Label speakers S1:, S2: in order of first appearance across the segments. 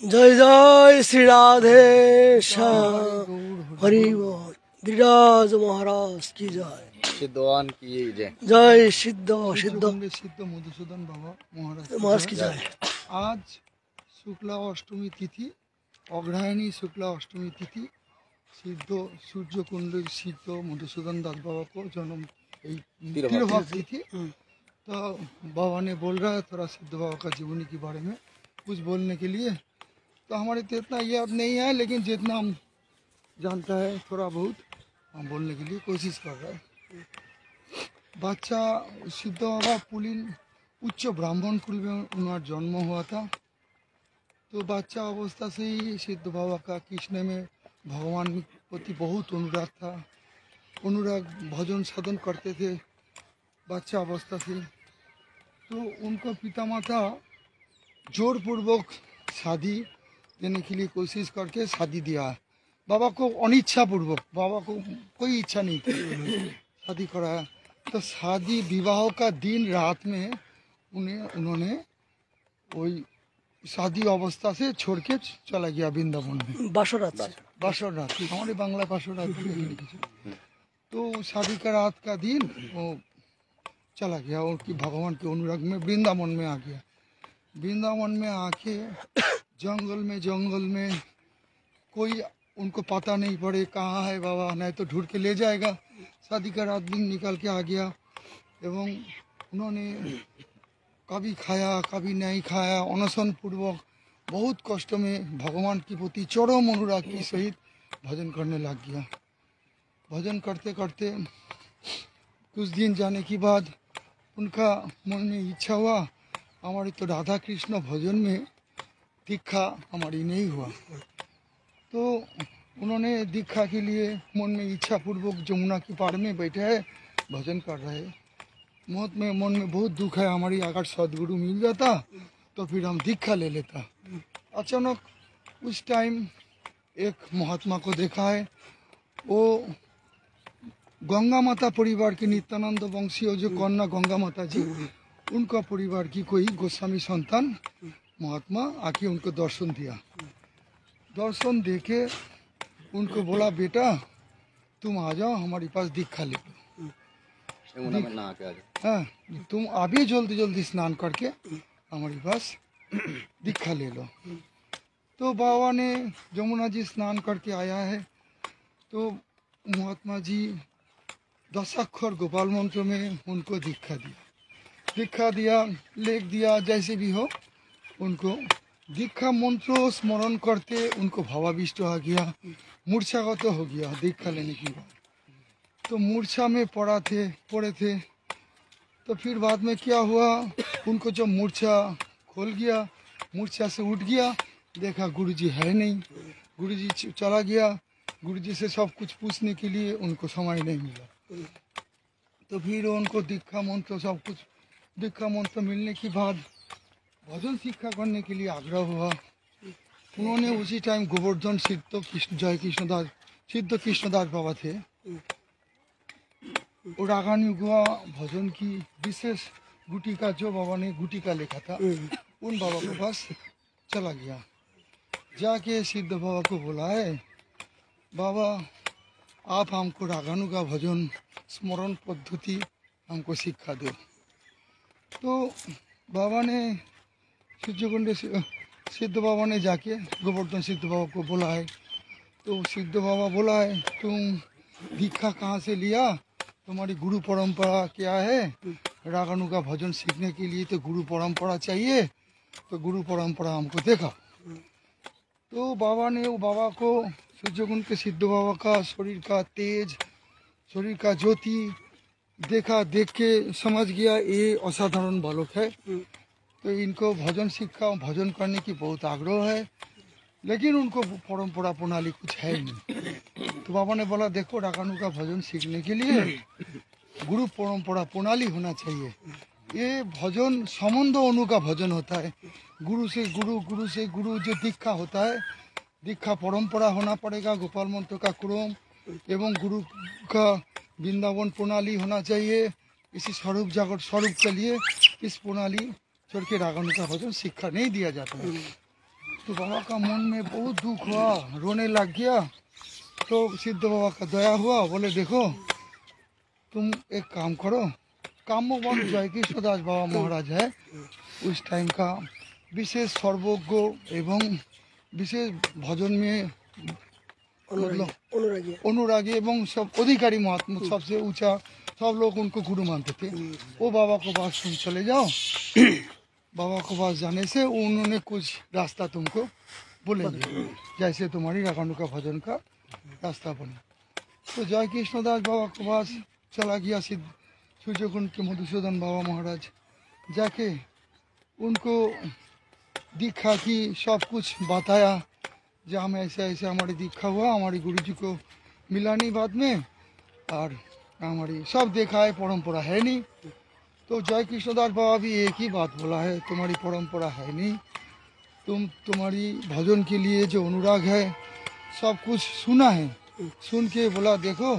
S1: जय जय श्री राधे श्याम हरि बोल। गिरिराज महाराज की जय।
S2: सिद्धवान की जय।
S1: जय सिद्ध
S3: सिद्ध मधुसूदन बाबा
S1: महाराज की जय।
S3: आज शुक्ला अष्टमी तिथि, अग्रहायणी शुक्ला अष्टमी तिथि, सिद्ध सूर्य कुंड सिद्ध मधुसूदन दास बाबा को जन्म तिरुभाव तिथि। तो बाबा ने बोल रहा है थोड़ा सिद्ध बाबा का जीवनी के बारे में कुछ बोलने के लिए। तो हमारे तो इतना याद नहीं है, लेकिन जितना हम जानता है थोड़ा बहुत हम बोलने के लिए कोशिश कर रहे हैं। बच्चा सिद्ध बाबा पुलिन उच्च ब्राह्मण कुल में उनका जन्म हुआ था। तो बच्चा अवस्था से ही सिद्ध बाबा का कृष्ण में भगवान के प्रति बहुत अनुराग था। अनुराग भजन साधन करते थे बच्चा अवस्था से। तो उनको पितामाता जोरपूर्वक शादी देने के लिए कोशिश करके शादी दिया। बाबा को अनिच्छा पूर्वक, बाबा को कोई इच्छा नहीं थी, शादी कराया। तो शादी विवाह का दिन रात में उन्होंने वही शादी अवस्था से छोड़ के चला गया वृंदावन में।
S1: बासर
S3: रात हमारे बांग्ला बासर रात। तो शादी का रात का दिन वो चला गया और कि भगवान के अनुराग में वृंदावन में आ गया। वृंदावन में आके जंगल में कोई उनको पता नहीं पड़े कहाँ है बाबा, नहीं तो ढूंढ के ले जाएगा। शादी का रात दिन निकल के आ गया एवं उन्होंने कभी खाया कभी नहीं खाया, अनशन पूर्वक बहुत कष्ट में भगवान के प्रति चरम अनुराग के सहित भजन करने लग गया। भजन करते करते कुछ दिन जाने के बाद उनका मन में इच्छा हुआ हमारी तो राधा कृष्ण भजन में दीक्षा हमारी नहीं हुआ। तो उन्होंने दीक्षा के लिए मन में इच्छा पूर्वक जमुना के पार में बैठे है भजन कर रहे। मन में बहुत दुख है, हमारी अगर सदगुरु मिल जाता तो फिर हम दीक्षा ले लेता। अचानक उस टाइम एक महात्मा को देखा है, वो गंगा माता परिवार के नित्यानंद वंशी जो कन्या गंगा माता जी, उनका परिवार की कोई गोस्वामी संतान महात्मा आके उनको दर्शन दिया। दर्शन देके उनको बोला बेटा तुम आ जाओ हमारे पास दीक्षा ले लो। हाँ, तुम अभी जल्दी स्नान करके हमारे पास दीक्षा ले लो। तो बाबा ने जमुना जी स्नान करके आया है। तो महात्मा जी 10 अक्षर गोपाल मंत्र में उनको दीक्षा दिया, लेख दिया, जैसे भी हो उनको दीक्षा मंत्र स्मरण करते उनको भावाविष्ट आ गया, मूर्छागत हो गया दीक्षा लेने के बाद। तो मूर्छा में पड़े थे। तो फिर बाद में क्या हुआ, उनको जब मूर्छा खोल गया, मूर्छा से उठ गया, देखा गुरुजी है नहीं, गुरुजी चला गया। गुरुजी से सब कुछ पूछने के लिए उनको समय नहीं मिला। तो फिर उनको दीक्षा मंत्र सब कुछ दीक्षा मंत्र मिलने के बाद भजन शिक्षा करने के लिए आग्रह हुआ। उन्होंने उसी टाइम गोवर्धन सिद्ध कृष्णदास बाबा थे, और रागानी गुआ भजन की विशेष गुटिका जो बाबा ने गुटिका लिखा था, उन बाबा के पास चला गया। जाके सिद्ध बाबा को बोला है बाबा आप हमको रागानु का भजन स्मरण पद्धति हमको शिक्षा दो। तो बाबा ने सिद्ध बाबा ने जाके गोवर्धन सिद्ध बाबा को बोला है। तो सिद्ध बाबा बोला है तुम दीक्षा कहाँ से लिया, तुम्हारी गुरु परंपरा क्या है, रागानु का भजन सीखने के लिए तो गुरु परंपरा चाहिए, तो गुरु परंपरा हमको देखा। तो बाबा ने वो बाबा को सूर्यकुंड के सिद्ध बाबा का शरीर का तेज, शरीर का ज्योति देखा, देख के समझ गया ये असाधारण बालक है। तो इनको भजन शिक्षा भजन करने की बहुत आग्रह है, लेकिन उनको परंपरा प्रणाली कुछ है नहीं। तो बाबा ने बोला देखो रागानु का भजन सीखने के लिए गुरु परंपरा प्रणाली होना चाहिए। ये भजन संबंध अनु का भजन होता है, गुरु से गुरु जो दीक्षा होता है, दीक्षा परंपरा होना पड़ेगा, गोपाल मंत्र का क्रम एवं गुरु का वृंदावन प्रणाली होना चाहिए। इसी स्वरूप के लिए इस प्रणाली छोड़ के रागानु का भजन शिक्षा नहीं दिया जाता है। तो बाबा का मन में बहुत दुख हुआ, रोने लग गया। तो सिद्ध बाबा का दया हुआ, बोले देखो तुम एक काम करो, काम्यवन जय कृष्ण दास बाबा महाराज है उस टाइम का विशेष सर्वज्ञ एवं विशेष भजन में मतलब अनुरागी एवं सब अधिकारी महात्मा सबसे ऊंचा, सब लोग उनको गुरु मानते थे। वो बाबा को पास तुम चले जाओ, बाबा को पास जाने से उन्होंने कुछ रास्ता तुमको बोलेंगे, जैसे तुम्हारी रागानु का भजन का रास्ता बने। तो जय कृष्णदास बाबा के पास चला गया सिद्ध सूर्यकुंड के मधुसूदन बाबा महाराज, जाके उनको दीक्षा की सब कुछ बताया, जहाँ में ऐसे ऐसे हमारी दीक्षा हुआ, हमारी गुरु जी को मिला नहीं बाद में, और हमारी सब देखा है परंपरा है नहीं। तो जय कृष्णदास बाबा भी एक ही बात बोला है, तुम्हारी परंपरा है नहीं, तुम्हारी भजन के लिए जो अनुराग है सब कुछ सुना है, सुन के बोला देखो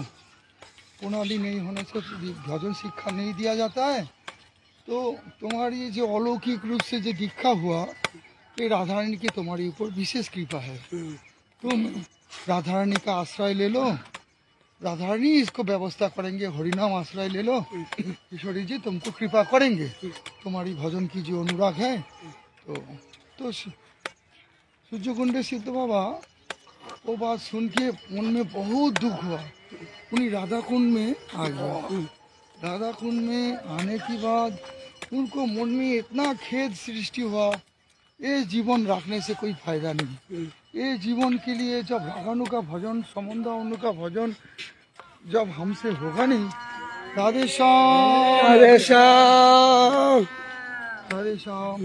S3: प्रणाली नहीं होने से भजन शिक्षा नहीं दिया जाता है। तो तुम्हारी जो अलौकिक रूप से जो दीक्षा हुआ, ये राधा रानी की तुम्हारी ऊपर विशेष कृपा है, तुम राधा रानी का आश्रय ले लो, राधा रानी इसको व्यवस्था करेंगे, हरिनाम आश्रय ले लो, ईश्वरी जी तुमको कृपा करेंगे, तुम्हारी भजन की जो अनुराग है। तो सूर्यकुंड सिद्ध बाबा वो बात सुन के मन में बहुत दुख हुआ, उन्हीं राधा कुंड में आ गया। राधा कुंड में आने के बाद उनको मन में इतना खेद सृष्टि हुआ, ये जीवन रखने से कोई फायदा नहीं, ये जीवन के लिए जब रागानु का भजन समंदानु का भजन जब हमसे होगा नहीं, राधे श्याम
S1: राधे श्याम
S3: राधे श्याम,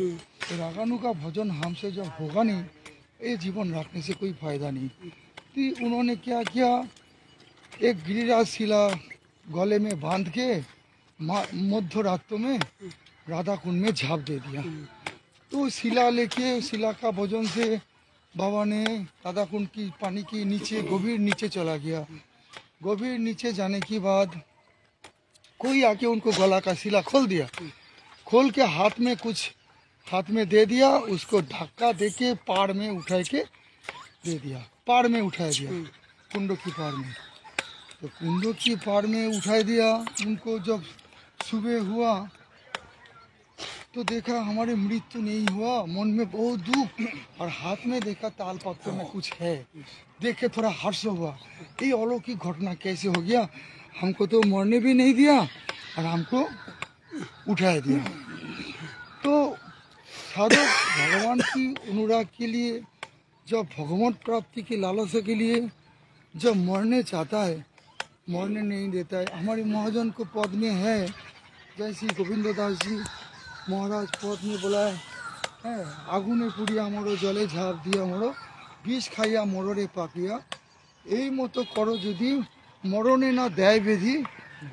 S3: रागानु का भजन हमसे जब होगा नहीं, ये जीवन रखने से कोई फायदा नहीं। तो उन्होंने क्या किया, एक गिरिराज शिला गले में बांध के मध्य रात्रों में राधा कुंड में झाप दे दिया। तो शिला लेके, शिला का भोजन से बाबा ने राधा कुंड की पानी के नीचे गभीर नीचे चला गया। गभीर नीचे जाने के बाद कोई आके उनको गला का शिला खोल दिया, खोल के हाथ में कुछ हाथ में दे दिया, उसको धक्का दे के पार में उठा के दे दिया, पार में उठा दिया, कुंडों की पार में। तो कुंडों की पार में उठा दिया। उनको जब सुबह हुआ तो देखा हमारे मृत्यु नहीं हुआ, मन में बहुत दुख, और हाथ में देखा ताल पत्र में कुछ है, देख के थोड़ा हर्ष हुआ, ये अलौकिक घटना कैसे हो गया, हमको तो मरने भी नहीं दिया और हमको उठा दिया। तो साधक भगवान की अनुराग के लिए, जब भगवान प्राप्ति की लालसा के लिए जब मरने चाहता है, मरने नहीं देता है। हमारे महाजन को पद में है, जैसे गोविंद दास जी महाराज पद में बोला है, आगुने पुड़िया मरो जले झाप दिया मरो, विष खाइया मरोरे पाकिया, এই মতো করো যদি মরণে না দেয় বেধি,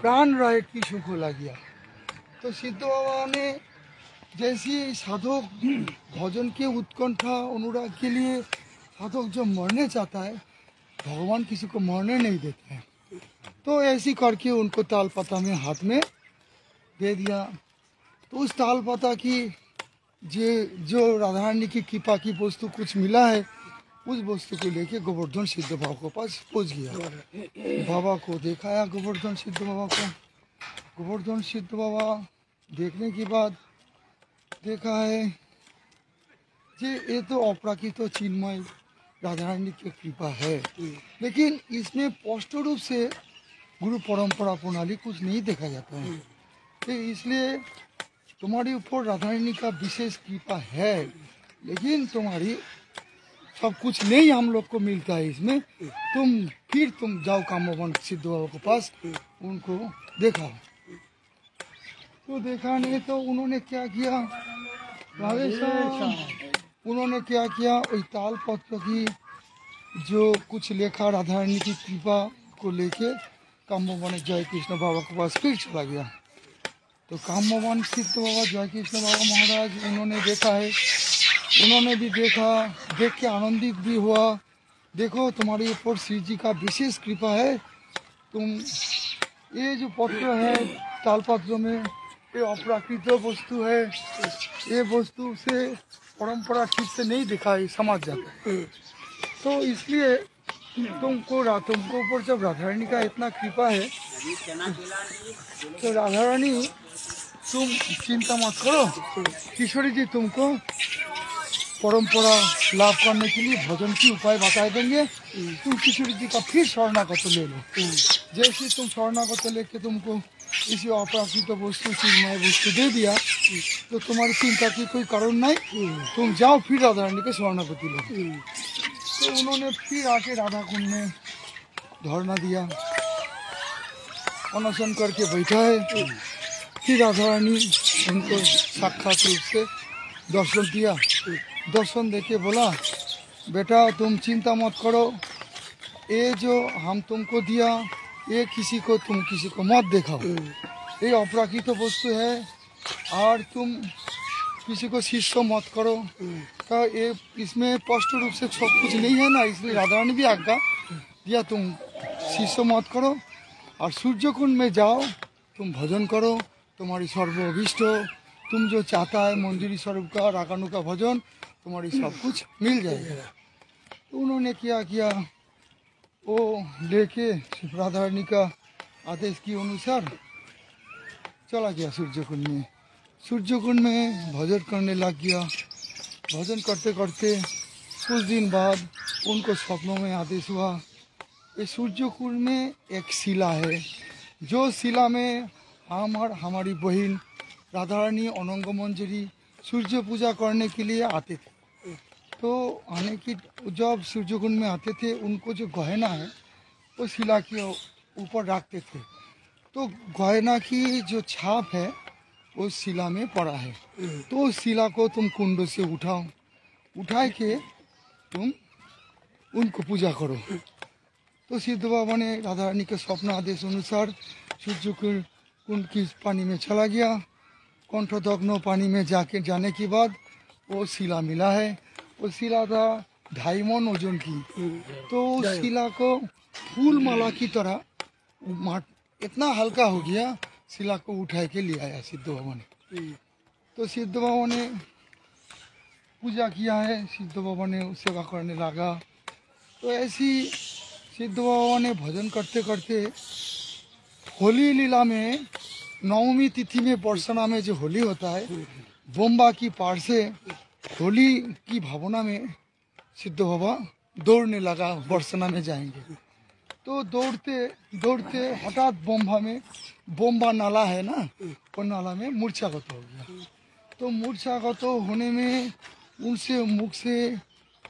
S3: प्राण राय की सुख লাগিয়া। तो सिद्ध बाबा ने जैसे साधक भजन के उत्कंठा अनुराग के लिए साधक जब मरने चाहता है, भगवान किसी को मरने नहीं देते हैं। तो ऐसी करके उनको ताल पता में हाथ में दे दिया। तो उस ताल पता की जो राधा रानी की कृपा की वस्तु कुछ मिला है, उस वस्तु को लेके गोवर्धन सिद्ध बाबा के पास पहुंच गया। बाबा को दिखाया गोवर्धन सिद्ध बाबा को। गोवर्धन सिद्ध बाबा देखने के बाद देखा है कि ये तो अपराकृत तो चिन्मय राधा रानी की कृपा है, लेकिन इसमें स्पष्ट रूप से गुरु परंपरा प्रणाली कुछ नहीं देखा जाता है। तो इसलिए तुम्हारे ऊपर राधा रानी का विशेष कृपा है, लेकिन तुम्हारी सब कुछ नहीं हम लोग को मिलता है इसमें। तुम जाओ काम्यवन सिद्ध बाबा के पास, उनको देखा। तो देखा नहीं तो उन्होंने क्या किया, राधे श्याम, उन्होंने क्या किया, वही ताल पत्र की जो कुछ लेखा राधा रानी की कृपा को लेके काम्यवन जय कृष्ण बाबा के पास फिर चला गया। तो काम्यवन सिद्ध बाबा जय कृष्ण बाबा महाराज उन्होंने देखा है, उन्होंने भी देखा, देख के आनंदित भी हुआ। देखो तुम्हारे ऊपर श्री जी का विशेष कृपा है, तुम ये जो पत्र है ताल पत्र में, ये अपराकृत वस्तु है, ये वस्तु से परंपरा ठीक से नहीं दिखाई समझ जाता। तो इसलिए तुमको ऊपर जब राधा रानी का इतना कृपा है तो राधा रानी तुम चिंता मत करो, किशोरी जी तुमको परंपरा लाभ करने के लिए भजन की उपाय बता देंगे। तुम किशोरी जी का फिर शरणागत ले लो। जैसे तुम शरणागत लेके तुमको इसी अपराकृत वस्तु चिन्मय वस्तु दे दिया तो तुम्हारी चिंता की कोई कारण नहीं, तुम जाओ फिर राधा रानी के शरणागति लो। तो उन्होंने फिर आके राधा कुंड में धरना दिया, अनशन करके बैठा है। फिर राधा रानी उनको साक्षात रूप से दर्शन दिया। दर्शन देके बोला, बेटा तुम चिंता मत करो, ये जो हम तुमको दिया ये तुम किसी को मत दिखाओ, ये अपराकृत वस्तु है और तुम किसी को शिष्य मत करो। तो ये इसमें स्पष्ट रूप से सब कुछ नहीं है ना, इसलिए राधा रानी भी आज्ञा दिया तुम शिष्य मत करो और सूर्य कुंड में जाओ, तुम भजन करो, तुम्हारी सर्व अभिष्ट तुम जो चाहता है मंदिर स्वरूप का रागानु का भजन तुम्हारी सब कुछ मिल जाएगा। तो उन्होंने क्या किया, वो लेके राधा रानी का आदेश के अनुसार चला गया सूर्य कुंड में। सूर्य कुंड में भजन करने लग गया। भजन करते करते कुछ दिन बाद उनको स्वप्नों में आदेश हुआ, ये सूर्य कुंड में एक शिला है, जो शिला में हम और हमारी बहन राधा रानी अनंग मंजरी सूर्य पूजा करने के लिए आते थे। तो आने की जब सूर्य कुंड में आते थे उनको जो गहना है वो शिला के ऊपर रखते थे। तो गहना की जो छाप है वो शिला में पड़ा है। तो उस शिला को तुम कुंड से उठाओ, उठा के तुम उनको पूजा करो। तो सिद्ध बाबा ने राधा रानी के स्वप्न आदेश अनुसार सूर्य कुंड की पानी में चला गया। कंठदग्न पानी में जाने के बाद वो शिला मिला है। वो शिला था 2.5 मन ओजन की। तो उस शिला को फूल माला की तरह इतना हल्का हो गया, शिला को उठा के ले आया सिद्ध बाबा ने। तो सिद्ध बाबा ने पूजा किया है, सिद्ध बाबा ने सेवा करने लगा। तो ऐसी सिद्ध बाबा ने भजन करते करते होली लीला में नवमी तिथि में बरसाना में जो होली होता है, बोम्बा की पार से होली की भावना में सिद्ध बाबा दौड़ने लगा, बरसाना में जाएंगे। तो दौड़ते दौड़ते हठात बोम्बा नाला है ना, वो नाला में मूर्छागत हो गया। तो मूर्छागत होने में उनसे मुख से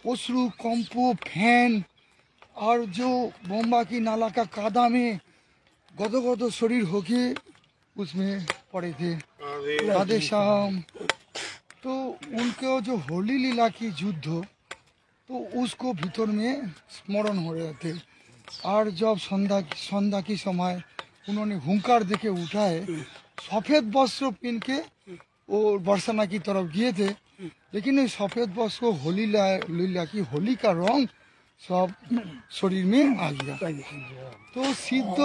S3: अश्रु कंपु फैन और जो बोम्बा की नाला का कादा में गदो शरीर होके उसमें पड़े थे राधे श्याम। तो उनके जो होली लीला की युद्ध तो उसको भीतर में स्मरण हो रहे थे। और जब संध्या की समय उन्होंने हुंकार देके उठा है, सफ़ेद वस्त्र पहन के वो बरसाना की तरफ गए थे, लेकिन इस सफ़ेद वस्त्र को होली लीला की होली का रंग सब शरीर में आ गया। तो सिद्ध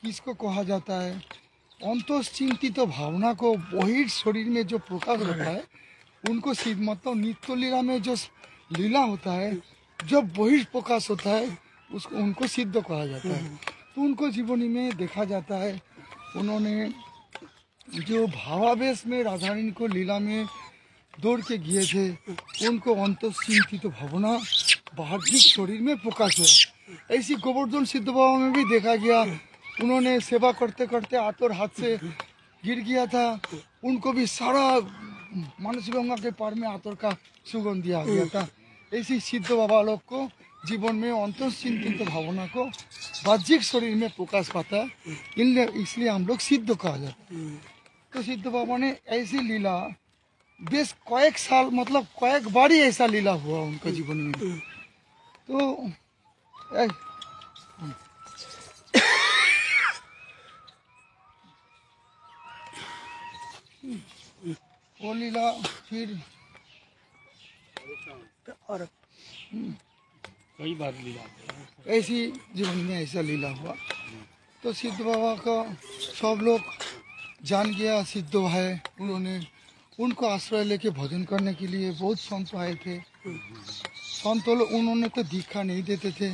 S3: किसको कहा जाता है, अंतश्चिंतित भावना को बहिर् शरीर में जो प्रकाश होता है उनको सिद्ध, मतलब नित्य लीला में जो लीला होता है जब बहिर्प्रकाश होता है उसको उनको सिद्ध कहा जाता है। तो उनको जीवनी में देखा जाता है, उन्होंने जो भावावेश में राधा रानी को लीला में दौड़ के गए थे, उनको अंतश्चिंतित भावना बाहरिक शरीर में प्रकाश हुआ। ऐसी गोवर्धन सिद्ध बाबा में भी देखा गया, उन्होंने सेवा करते करते आतुर हाथ से गिर गया था, उनको भी सारा मानस गंगा के पार में आतुर का सुगंध दिया गया था। ऐसी सिद्ध बाबा लोग को जीवन में अंतश्चिंतित भावना को बाह्यिक शरीर में प्रकाश पाता है, इसलिए हम लोग सिद्ध कहा जाता है। तो सिद्ध बाबा ने ऐसी लीला बेश कয়েক साल, मतलब कয়েক बारी ऐसा लीला हुआ उनका जीवन में। तो वो लीला फिर
S1: और
S4: कई बार लीला
S3: ऐसी जीवन में ऐसा लीला हुआ। तो सिद्ध बाबा का सब लोग जान गया, सिद्ध है, उन्होंने उनको आश्रय लेके भजन करने के लिए बहुत संत आए थे। संत लोग उन्होंने तो दीक्षा नहीं देते थे,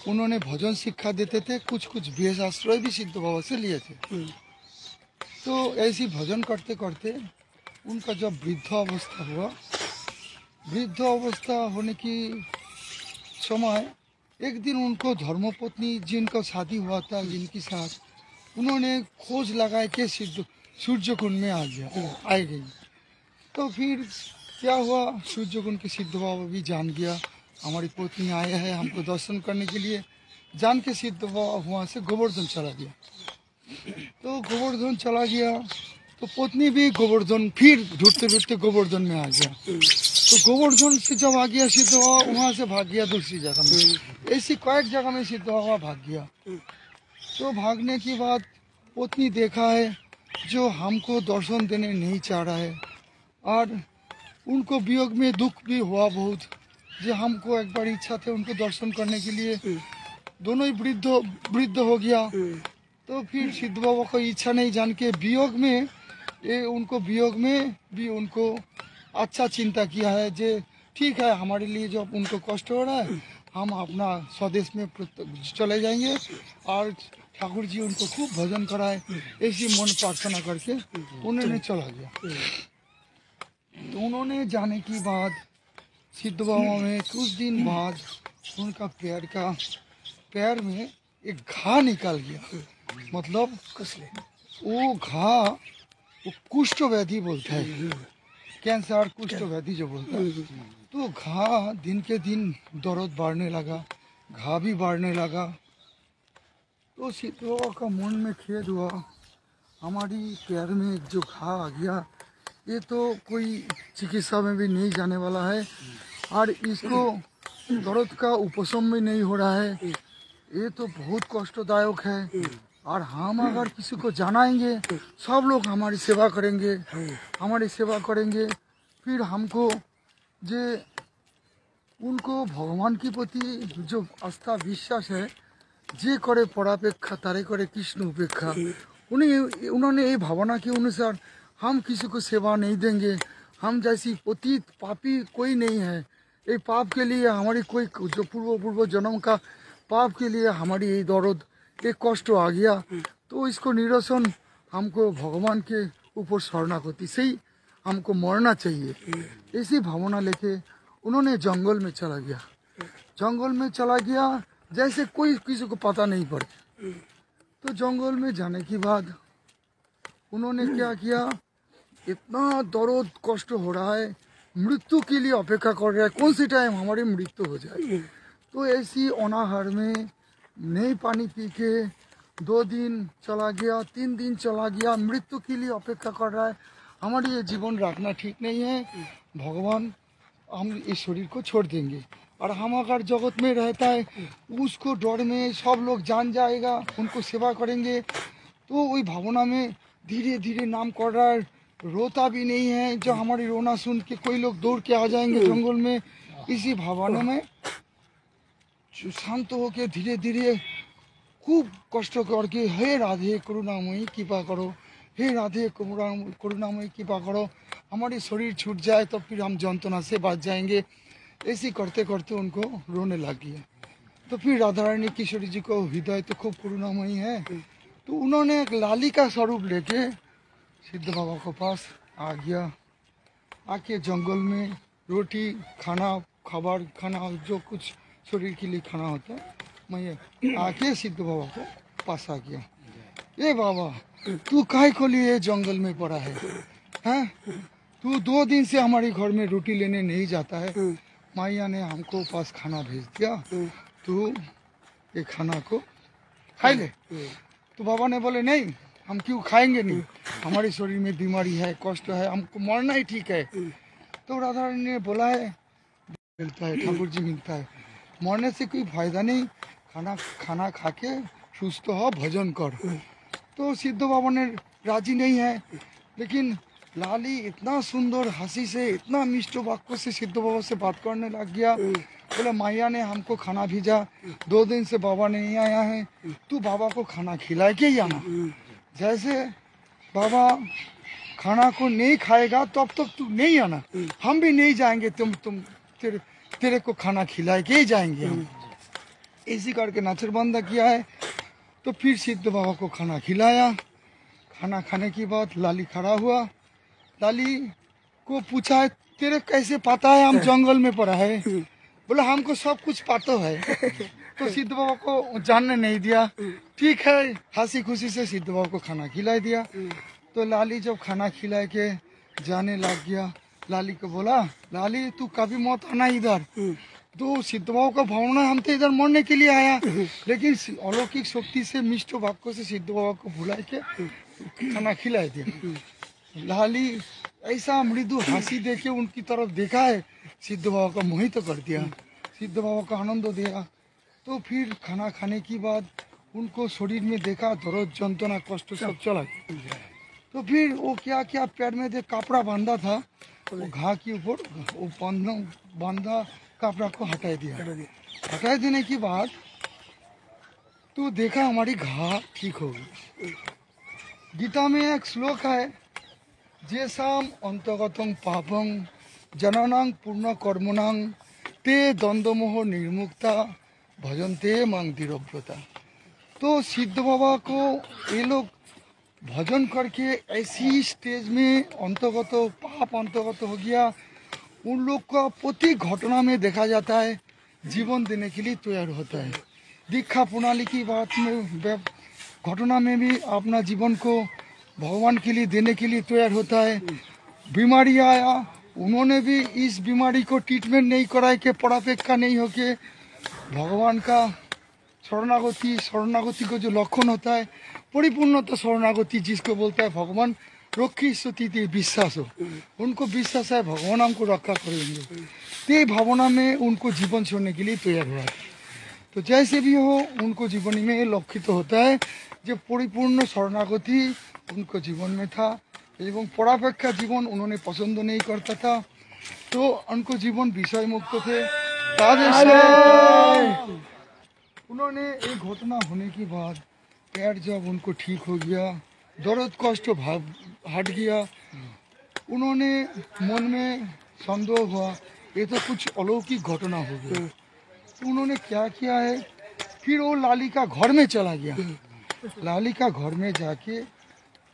S3: उन्होंने भजन शिक्षा देते थे, कुछ कुछ बेस आश्रय भी सिद्ध बाबा से लिए थे। तो ऐसी भजन करते करते उनका जब वृद्ध अवस्था हुआ, वृद्ध अवस्था होने की समय एक दिन उनको धर्मपत्नी जिनका शादी हुआ था जिनके साथ, उन्होंने खोज लगाए के सिद्ध सूर्य कुंड में आ गई। तो फिर क्या हुआ, सूर्य कुंड के सिद्ध बाबा भी जान गया हमारी पत्नी आए हैं हमको दर्शन करने के लिए, जान के सिद्ध बाबा वहाँ से गोवर्धन चला गया। तो गोवर्धन चला गया तो पत्नी भी गोवर्धन फिर ढूंढते ढूंढते गोवर्धन में आ गया। तो गोवर्धन से जब आ गया सिद्ध बाबा वहाँ से भाग गया दूसरी जगह में, ऐसी कई जगह में सिद्ध बाबा भाग गया। तो भागने के बाद पत्नी देखा है जो हमको दर्शन देने नहीं चाह रहा है, और उनको वियोग में दुख भी हुआ बहुत, जो हमको एक बार इच्छा थे उनको दर्शन करने के लिए, दोनों ही वृद्ध हो गया। तो फिर सिद्ध बाबा को इच्छा नहीं जान के वियोग में उनको वियोग में भी उनको अच्छा चिंता किया है, जे ठीक है हमारे लिए जब उनको कष्ट हो रहा है हम अपना स्वदेश में चले जाएंगे और ठाकुर जी उनको खूब भजन कराए, ऐसी मन प्रार्थना करके उन्होंने चला गया। तो उन्होंने जाने की बाद सिद्ध बाबा में कुछ दिन बाद उनका पैर में एक घा निकल गया, मतलब वो घा वो कुष्ठ व्याधि बोलता है, कैंसर कुष्ठ व्याधि जो बोलता है। तो घा दिन के दिन दर्द बढ़ने लगा, घा भी बढ़ने लगा। तो सिद्ध बाबा का मन में खेद हुआ, हमारी पैर में जो घा आ गया ये तो कोई चिकित्सा में भी नहीं जाने वाला है, और इसको दर्द का उपशम भी नहीं हो रहा है, ये तो बहुत कष्टदायक है। और हम अगर किसी को जनाएंगे सब लोग हमारी सेवा करेंगे, फिर हमको जे उनको भगवान के प्रति जो आस्था विश्वास है, जे करे परापेक्षा तारे करे कृष्ण उपेक्षा, उन्होंने ये भावना के अनुसार हम किसी को सेवा नहीं देंगे, हम जैसी पतित पापी कोई नहीं है, ये पाप के लिए हमारी कोई जो पूर्व जन्म का पाप के लिए हमारी ये दर्द ये कष्ट आ गया, तो इसको निरसन हमको भगवान के ऊपर शरणागति से ही हमको मरना चाहिए, ऐसी भावना लेके उन्होंने जंगल में चला गया जैसे कोई किसी को पता नहीं पड़े। तो जंगल में जाने के बाद उन्होंने क्या किया, इतना दर्द कष्ट हो रहा है, मृत्यु के लिए अपेक्षा कर रहा है, कौन सी टाइम हमारी मृत्यु हो जाए। तो ऐसी अनाहार में नहीं पानी पी के 2 दिन चला गया, 3 दिन चला गया, मृत्यु के लिए अपेक्षा कर रहा है, हमारी ये जीवन रखना ठीक नहीं है, भगवान हम इस शरीर को छोड़ देंगे, और हम अगर जगत में रहता है उसको डर में सब लोग जान जाएगा, उनको सेवा करेंगे। तो वही भावना में धीरे धीरे नाम कर रहा है, रोता भी नहीं है, जो हमारी रोना सुन के कोई लोग दौड़ के आ जाएंगे जंगल में, इसी भावना में शांत होके धीरे धीरे खूब कष्ट करके, हे राधे करुणामयी कृपा करो, हे राधे करुणामयी कृपा करो, हमारी शरीर छूट जाए तो फिर हम जंतना से बच जाएंगे। ऐसे करते करते उनको रोने लग गया। तो फिर राधा रानी किशोरी जी को हृदय तो खूब करुणामयी है, तो उन्होंने एक लाली का स्वरूप लेके सिद्ध बाबा के पास आ गया, आके जंगल में रोटी खाना जो कुछ शरीर के लिए खाना होता है, मैं आके सिद्ध बाबा को पास आ गया। ये बाबा तू काहे को लिए जंगल में पड़ा है, हैं? तू 2 दिन से हमारे घर में रोटी लेने नहीं जाता है, माइया ने हमको पास खाना भेज दिया, तू ये खाना को खा ले। तो बाबा ने बोले नहीं, हम क्यों खाएंगे नहीं, हमारे शरीर में बीमारी है, कष्ट है, हमको मरना ही ठीक है। तो राधा रानी ने बोला है मिलता है, ठाकुर जी मिलता है, मरने से कोई फायदा नहीं, खाना खा के सुस्त हो, भजन कर। तो सिद्ध बाबा ने राजी नहीं है, लेकिन लाली इतना सुंदर हंसी से, इतना मिष्ट वाक्य से सिद्ध बाबा से बात करने लग गया। बोले माया ने हमको खाना भेजा, 2 दिन से बाबा नहीं आया है, तू बाबा को खाना खिला के ही आना। जैसे बाबा खाना को नहीं खाएगा तब तक तू नहीं आना, हम भी नहीं जाएंगे, तेरे को खाना खिलाए के ही जाएंगे हम। इसी करके नाचरबंदा किया है। तो फिर सिद्ध बाबा को खाना खिलाया। खाना खाने के बाद लाली खड़ा हुआ। लाली को पूछा है तेरे कैसे पता है हम जंगल में पड़ा है? बोला हमको सब कुछ पता है। तो सिद्ध बाबा को जानने नहीं दिया। ठीक है, हंसी खुशी से सिद्ध बाबा को खाना खिला दिया। तो लाली जब खाना खिला के जाने लग गया, लाली को बोला लाली तू कभी मत आना इधर, तो सिद्ध बाबा का भावना हम तो इधर मरने के लिए आया, लेकिन अलौकिक शक्ति से मिष्ट वाक्यों से सिद्ध बाबा को बुला के खाना खिला दिया। लाली ऐसा मृदु हंसी देके उनकी तरफ देखा है, सिद्ध बाबा का मोहित कर दिया, सिद्ध बाबा का आनंद दिया। तो फिर खाना खाने के बाद उनको शरीर में देखा दर्द जंत्रणा कष्ट सब चला गया। तो फिर वो क्या क्या पैर में देख कपड़ा बांधा था, वो घाव के ऊपर वो बांधा कपड़ा को हटा दिया। हटा देने के बाद तो देखा हमारी घाव ठीक हो गई। गीता में एक श्लोक है, जेसाम अंतगतं पापं जननां पूर्ण कर्मणां ते द्वंद्वमोह निर्मुक्ता भजन्ते मां दृढ़व्रता। तो सिद्ध बाबा को ये लोग भजन करके ऐसी स्टेज में अंतर्गत पाप अंतर्गत हो गया, उन लोग का प्रति घटना में देखा जाता है जीवन देने के लिए तैयार होता है। दीक्षा प्रणाली की बात में घटना में भी अपना जीवन को भगवान के लिए देने के लिए तैयार होता है। बीमारी आया, उन्होंने भी इस बीमारी को ट्रीटमेंट नहीं कराए के परापेक्षा नहीं होके भगवान का शरणागति को जो लक्षण होता है परिपूर्णता शरणागति जिसको बोलता है भगवान रक्षी सती विश्वास हो, उनको विश्वास है भगवान हमको रक्षा करेंगे, ते भावना में उनको जीवन छोड़ने के लिए तैयार हुआ। तो जैसे भी हो उनको जीवन में लक्षित होता है जो परिपूर्ण शरणागति उनको जीवन में था एवं परापेक्षा जीवन उन्होंने पसंद नहीं करता था, तो उनको जीवन विषय मुक्त थे। उन्होंने एक घटना होने के बाद पैर जब उनको ठीक हो गया, दर्द कष्ट हट गया, उन्होंने मन में संदेह हुआ ये तो कुछ अलौकिक घटना हो गया। तो उन्होंने क्या किया है, फिर वो लाली का घर में चला गया। लाली का घर में जाके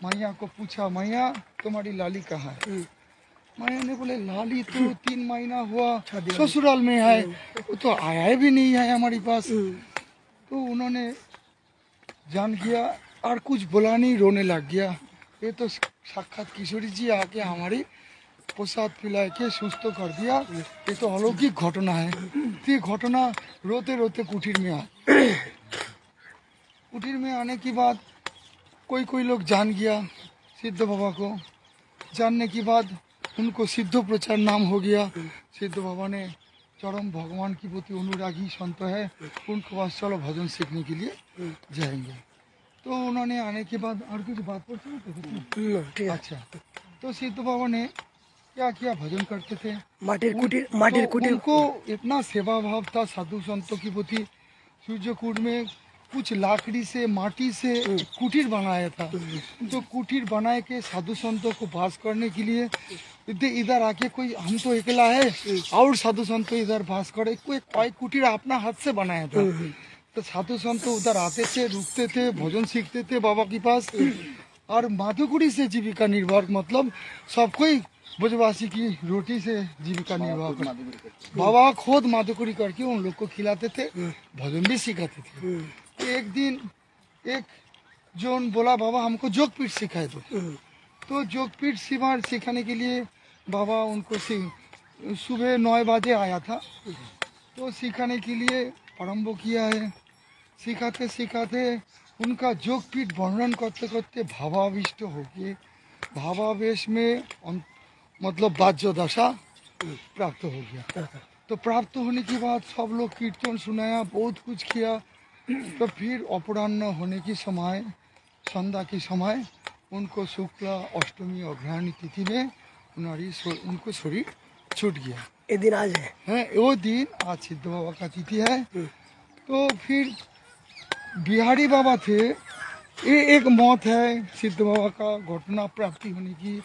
S3: मैया को पूछा मैया तुम्हारी लाली कहाँ है? मैया ने बोले लाली तो 3 महीना हुआ ससुराल में है, वो तो आया भी नहीं है हमारे पास। तो उन्होंने जान किया और कुछ बोला नहीं, रोने लग गया। ये तो साक्षात किशोरी जी आके हमारी प्रसाद पिला के सुस्त कर दिया, ये तो अलौकिक घटना है। तो ये घटना रोते रोते कुटीर में आए। कुटीर में आने के बाद कोई लोग जान गया सिद्ध बाबा को। जानने के बाद उनको सिद्ध प्रचार नाम हो गया। सिद्ध बाबा ने चरम भगवान की प्रति अनुरागी संत है, उनको पास चलो भजन सीखने के लिए जाएंगे। तो उन्होंने आने के बाद और कुछ बात पूछी? अच्छा, तो सिद्ध बाबा ने क्या किया, भजन करते थे। माटिर कुटीर उनको इतना सेवा भाव था साधु संतों की प्रति। सूर्यकुंड में कुछ लाकड़ी से माटी से कुटीर बनाया था। तो कुटीर बनाए के साधु संतों को वास करने के लिए इधर आके कोई हम तो अकेला है और साधु संत इधर वास करे, कोई कुटीर अपना हाथ से बनाया था। तो साधु संत उधर आते थे, रुकते थे, भोजन सीखते थे बाबा के पास। और माधुकुरी से जीविका निर्वाह, मतलब सब कोई ब्रजवासी की रोटी से जीविका निर्वाह कर बाबा खुद माधुकुरी करके उन लोग को खिलाते थे, भजन भी सिखाते थे। एक दिन एक जोन बोला बाबा हमको जोग पीठ सिखाए दो। तो जोग पीठ सिखाने के लिए बाबा उनको सुबह 9 बजे आया था। तो सिखाने के लिए प्रारंभ किया है। सिखाते सिखाते उनका जोग पीठ वर्णन करते करते भावाविष्ट हो गए। भावावेश में मतलब बाह्य दशा प्राप्त हो गया। तो प्राप्त होने के बाद सब लोग कीर्तन सुनाया, बहुत कुछ किया। तो फिर अपराह्न होने की समय, संध्या के समय उनको शुक्ला अष्टमी अग्रहणी तिथि में उनको शरीर छूट गया।
S1: ये दिन आज है,
S3: वो दिन आज सिद्ध बाबा का तिथि है। तो फिर बिहारी बाबा थे, ये एक मौत है सिद्ध बाबा का घटना प्राप्ति होने की।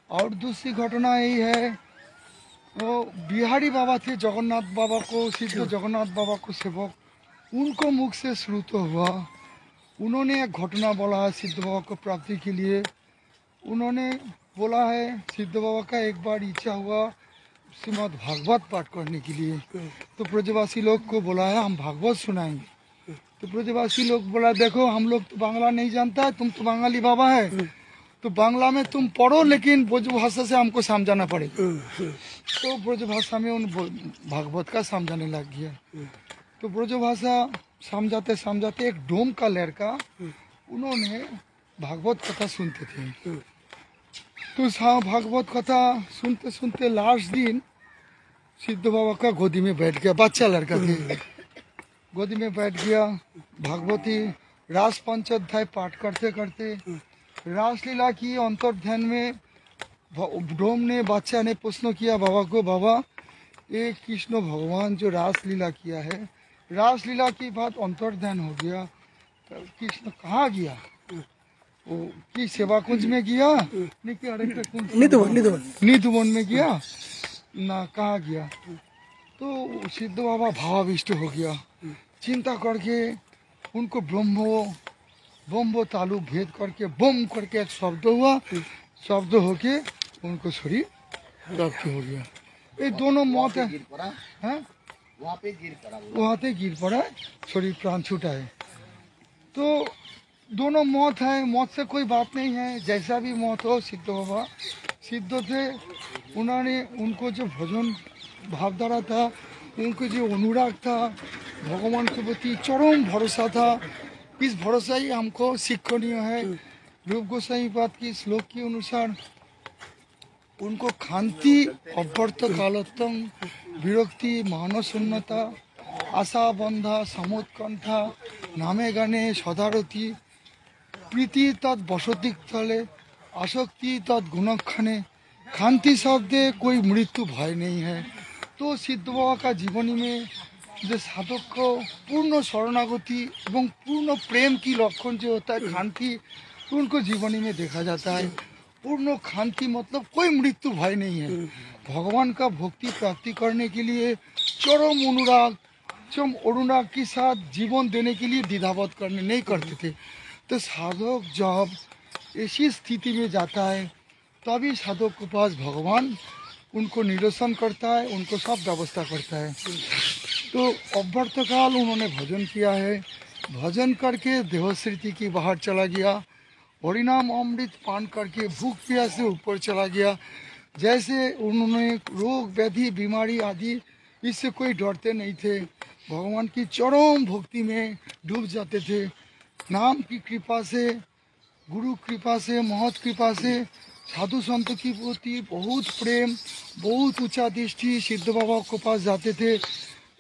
S3: और दूसरी घटना यही है, वो बिहारी बाबा थे, जगन्नाथ बाबा को, सिद्ध जगन्नाथ बाबा को सेवक, उनको मुख से श्रुत हुआ, उन्होंने एक घटना बोला है सिद्ध बाबा को प्राप्ति के लिए। उन्होंने बोला है सिद्ध बाबा का एक बार इच्छा हुआ श्रीमद् भागवत पाठ करने के लिए, तो ब्रजवासी लोग को बोला है हम भागवत सुनाएंगे। तो ब्रजवासी लोग बोला देखो हम लोग तो बांग्ला नहीं जानता है, तुम तो बंगाली बाबा है, तो बांग्ला में तुम पढ़ो लेकिन ब्रजभाषा से हमको समझाना पड़ेगा। तो ब्रजभाषा में उन भागवत का समझाने लग गया। तो ब्रजभाषा समझाते समझाते एक डोम का लड़का, उन्होंने भागवत कथा सुनते थे। तो भागवत कथा सुनते सुनते लास्ट दिन सिद्ध बाबा का गोदी में बैठ गया, बच्चा लड़का थे, गोदी में बैठ गया। भागवती रास पंचाध्याय पाठ करते करते रासलीला की अंतर्ध्यान में डोम ने, बच्चा ने प्रश्न किया बाबा को, बाबा ये कृष्ण भगवान जो रासलीला किया है, रासलीला की बात अंतर्ध्यान हो गया, तो कृष्ण कहाँ गया? वो की सेवा कुंज में गया नहीं कि अरे कुंज निधुवन में गया ना, कहाँ गया? तो सिद्ध बाबा भावाविष्ट हो गया, चिंता करके उनको ब्रह्मो तालु भेद करके बम करके एक शब्द हुआ, शब्द होके उनको शरीर प्राप्त हो गया। ये दोनों मौत है, वहाँ पे गिर पड़ा, शरीर प्राण छूटा है। तो दोनों मौत है, मौत से कोई बात नहीं है, जैसा भी मौत हो। सिद्ध बाबा सिद्ध थे, उन्होंने उनको जो भजन भावधारा था, उनको जो अनुराग था, भगवान के प्रति चरम भरोसा था, इस भरोसा ही हमको शिक्षणीय है। रूप गोसाई बात की श्लोक के अनुसार उनको खांति अभ्यर्थ कालोत्तम विरक्ति मानशून्यता आशा बंधा समुत्कंठा नामे गाने सदारती प्रीति तद बसती स्थले आसक्ति तद गुणक्षणे खांति शब्दे कोई मृत्यु भय नहीं है। तो सिद्ध बाबा का जीवनी में जो साधक को पूर्ण शरणागति एवं पूर्ण प्रेम की लक्षण जो होता है खांति, तो उनको जीवनी में देखा जाता है। पूर्ण खांति मतलब कोई मृत्यु भय नहीं है। भगवान का भक्ति प्राप्ति करने के लिए चरम अनुराग के साथ जीवन देने के लिए द्विधावत करने नहीं करते थे। तो साधक जब ऐसी स्थिति में जाता है तभी साधक के पास भगवान उनको निरसन करता है, उनको सब व्यवस्था करता है। तो अव्यर्थ काल उन्होंने भजन किया है, भजन करके देहश्रुति की बाहर चला गया, हरिनाम अमृत पान करके भूख प्यास से ऊपर चला गया। जैसे उन्होंने रोग व्याधि बीमारी आदि इससे कोई डरते नहीं थे, भगवान की चरम भक्ति में डूब जाते थे। नाम की कृपा से, गुरु कृपा से, महत कृपा से साधु संत की प्रति बहुत प्रेम, बहुत ऊंचा दृष्टि सिद्ध बाबा के पास जाते थे।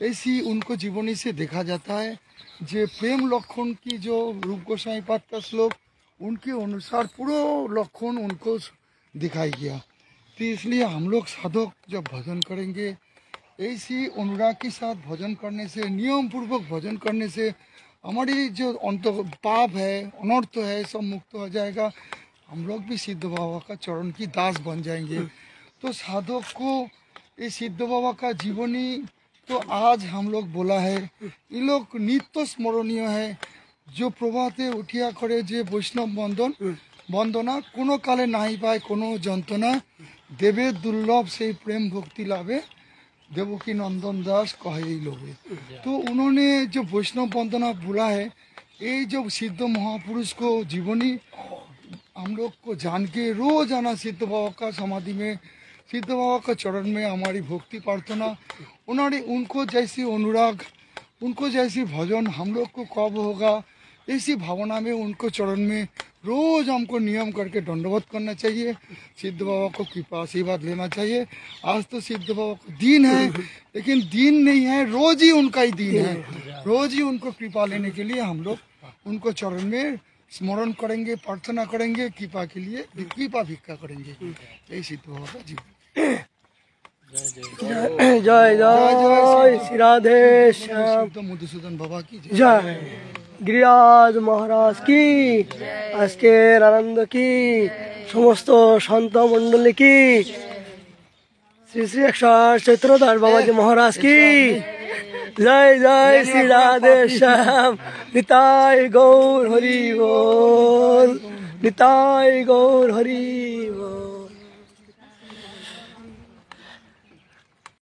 S3: ऐसी उनको जीवनी से देखा जाता है। जो प्रेम लक्षण की जो रूप गोसाई पाद का श्लोक उनके अनुसार पूरा लक्षण उनको दिखाई गया। तो इसलिए हम लोग साधक जब भजन करेंगे ऐसी अनुराग के साथ भजन करने से, नियम पूर्वक भजन करने से हमारी जो अंत पाप है, अनर्थ है, सब मुक्त हो जाएगा। हम लोग भी सिद्ध बाबा का चरण की दास बन जाएंगे। तो साधक को ये सिद्ध बाबा का जीवनी तो आज हम लोग बोला है, ये लोग नित्य स्मरणीय है। जो प्रभाते उठिया करे जे वैष्णव बंदना कोनो काले नहीं पाए कोनो जंतना देवे दुर्लभ से प्रेम भक्ति लाभे देवकी नंदन दास कहे लोगे। तो उन्होंने जो वैष्णव वंदना बोला है, ये जो सिद्ध महापुरुष को जीवनी हम लोग को जान के रोज आना सिद्ध बाबा का समाधि में, सिद्ध बाबा का चरण में हमारी भक्ति प्रार्थना, उन्होंने उनको जैसी अनुराग, उनको जैसी भजन हम लोग को कब होगा, इसी भावना में उनको चरण में रोज हमको नियम करके दंडवत करना चाहिए। सिद्ध बाबा को कृपा आशीर्वाद लेना चाहिए। आज तो सिद्ध बाबा का दिन है, लेकिन दिन नहीं है, रोज ही उनका ही दिन है। रोज ही उनको कृपा लेने के लिए हम लोग उनको चरण में स्मरण करेंगे, प्रार्थना करेंगे, कृपा के लिए कृपा भिक्षा करेंगे। यही सिद्ध बाबा का जीवन।
S1: जय जय श्री राधे श्याम
S3: मधुसूदन बाबा की
S1: जय। गिरिराज महाराज की आजकेर आनंद की समस्त संत मंडली की श्री श्री 108 चैत्रदास बाबाजी महाराज की जय जय श्री राधे श्याम निताई गौर हरि बोल निताई गौर हरि बोल।